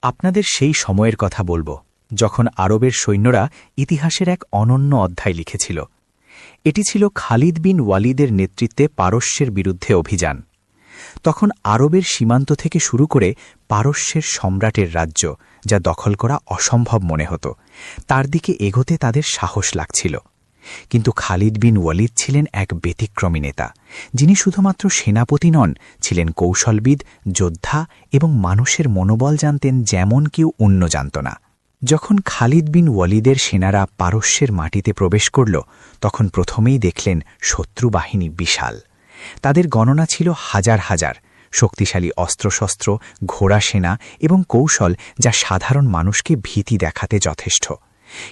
আপনাদের সেই সময়ের কথা বলবো যখন আরবের সৈন্যরা ইতিহাসের এক অনন্য অধ্যায় লিখেছিল। এটি ছিল খালিদ বিন ওয়ালিদের নেতৃত্বে পারস্যের বিরুদ্ধে অভিযান। তখন আরবের সীমান্ত থেকে শুরু করে পারস্যের সম্রাটের রাজ্য, যা দখল করা অসম্ভব মনে হতো, তার দিকে এগোতে তাদের সাহস লাগছিল। কিন্তু খালিদ বিন ওয়ালিদ ছিলেন এক ব্যতিক্রমী নেতা, যিনি শুধুমাত্র সেনাপতি নন, ছিলেন কৌশলবিদ, যোদ্ধা এবং মানুষের মনোবল জানতেন যেমন কেউ অন্য জানত না। যখন খালিদ বিন ওয়ালিদের সেনারা পারস্যের মাটিতে প্রবেশ করল, তখন প্রথমেই দেখলেন শত্রু বাহিনী বিশাল। তাদের গণনা ছিল হাজার হাজার, শক্তিশালী অস্ত্রশস্ত্র, ঘোড়া সেনা এবং কৌশল, যা সাধারণ মানুষকে ভীতি দেখাতে যথেষ্ট।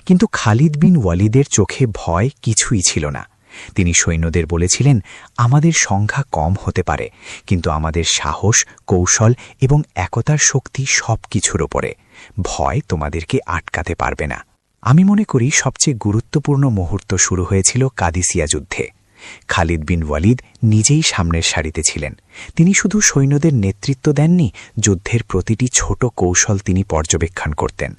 কিন্তু খালিদ বিন ওয়ালিদের চোখে ভয় কিছুই ছিল না। তিনি সৈন্যদের বলেছিলেন, আমাদের সংখ্যা কম হতে পারে, কিন্তু আমাদের সাহস, কৌশল এবং একতার শক্তি সবকিছুর ওপরে। ভয় তোমাদেরকে আটকাতে পারবে না। আমি মনে করি সবচেয়ে গুরুত্বপূর্ণ মুহূর্ত শুরু হয়েছিল কাদিসিয়া যুদ্ধে। খালিদ বিন ওয়ালিদ নিজেই সামনের সারিতে ছিলেন। তিনি শুধু সৈন্যদের নেতৃত্ব দেননি, যুদ্ধের প্রতিটি ছোট কৌশল তিনি পর্যবেক্ষণ করতেন।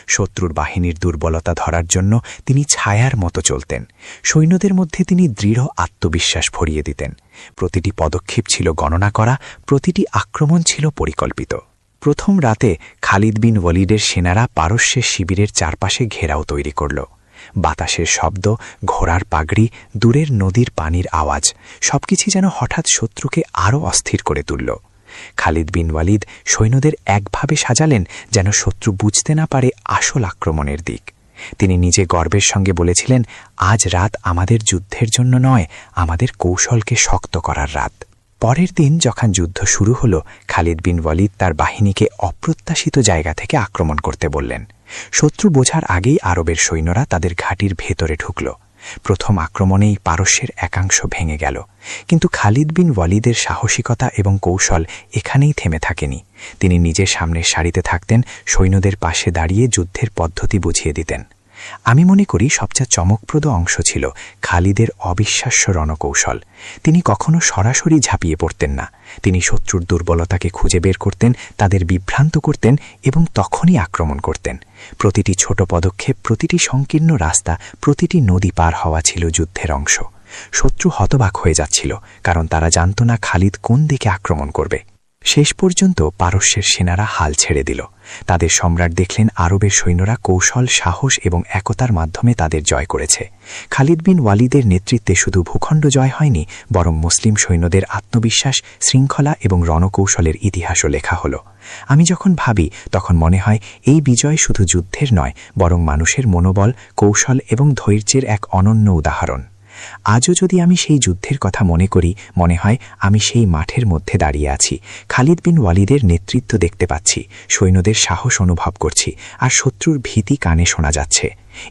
শত্রুর বাহিনীর দুর্বলতা ধরার জন্য তিনি ছায়ার মতো চলতেন। সৈন্যদের মধ্যে তিনি দৃঢ় আত্মবিশ্বাস ভরিয়ে দিতেন। প্রতিটি পদক্ষেপ ছিল গণনা করা, প্রতিটি আক্রমণ ছিল পরিকল্পিত। প্রথম রাতে খালিদ বিন ওয়ালিদের সেনারা পারস্যের শিবিরের চারপাশে ঘেরাও তৈরি করল। বাতাসের শব্দ, ঘোড়ার পাগড়ি, দূরের নদীর পানির আওয়াজ, সবকিছু যেন হঠাৎ শত্রুকে আরও অস্থির করে তুলল। খালিদ বিন ওয়ালিদ সৈন্যদের একভাবে সাজালেন যেন শত্রু বুঝতে না পারে আসল আক্রমণের দিক। তিনি নিজে গর্বের সঙ্গে বলেছিলেন, আজ রাত আমাদের যুদ্ধের জন্য নয়, আমাদের কৌশলকে শক্ত করার রাত। পরের দিন যখন যুদ্ধ শুরু হল, খালিদ বিন ওয়ালিদ তার বাহিনীকে অপ্রত্যাশিত জায়গা থেকে আক্রমণ করতে বললেন। শত্রু বোঝার আগেই আরবের সৈন্যরা তাদের ঘাঁটির ভেতরে ঢুকল। প্রথম আক্রমণেই পারস্যের একাংশ ভেঙে গেল। কিন্তু খালিদ বিন ওয়ালিদের সাহসিকতা এবং কৌশল এখানেই থেমে থাকেনি। তিনি নিজের সামনের সারিতে থাকতেন, সৈন্যদের পাশে দাঁড়িয়ে যুদ্ধের পদ্ধতি বুঝিয়ে দিতেন। আমি মনে করি সবচেয়ে চমকপ্রদ অংশ ছিল খালিদের অবিশ্বাস্য রণকৌশল। তিনি কখনো সরাসরি ঝাঁপিয়ে পড়তেন না। তিনি শত্রুর দুর্বলতাকে খুঁজে বের করতেন, তাদের বিভ্রান্ত করতেন এবং তখনই আক্রমণ করতেন। প্রতিটি ছোট পদক্ষেপ, প্রতিটি সংকীর্ণ রাস্তা, প্রতিটি নদী পার হওয়া ছিল যুদ্ধের অংশ। শত্রু হতবাক হয়ে যাচ্ছিল, কারণ তারা জানত না খালিদ কোন দিকে আক্রমণ করবে। শেষ পর্যন্ত পারস্যের সেনারা হাল ছেড়ে দিল। তাদের সম্রাট দেখলেন আরবের সৈন্যরা কৌশল, সাহস এবং একতার মাধ্যমে তাদের জয় করেছে। খালিদ বিন ওয়ালিদের নেতৃত্বে শুধু ভূখণ্ড জয় হয়নি, বরং মুসলিম সৈন্যদের আত্মবিশ্বাস, শৃঙ্খলা এবং রণকৌশলের ইতিহাসও লেখা হলো। আমি যখন ভাবি, তখন মনে হয় এই বিজয় শুধু যুদ্ধের নয়, বরং মানুষের মনোবল, কৌশল এবং ধৈর্যের এক অনন্য উদাহরণ। আজও যদি আমি সেই যুদ্ধের কথা মনে করি, মনে হয় আমি সেই মাঠের মধ্যে দাঁড়িয়ে আছি। খালিদ বিন ওয়ালিদের নেতৃত্ব দেখতে পাচ্ছি, সৈন্যদের সাহস অনুভব করছি, আর শত্রুর ভীতি কানে শোনা যাচ্ছে।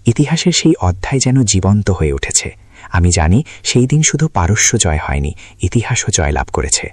ইতিহাসের সেই অধ্যায় যেন জীবন্ত হয়ে উঠেছে। আমি জানি সেই দিন শুধু পারস্য জয় হয়নি, ইতিহাসও জয়লাভ করেছে।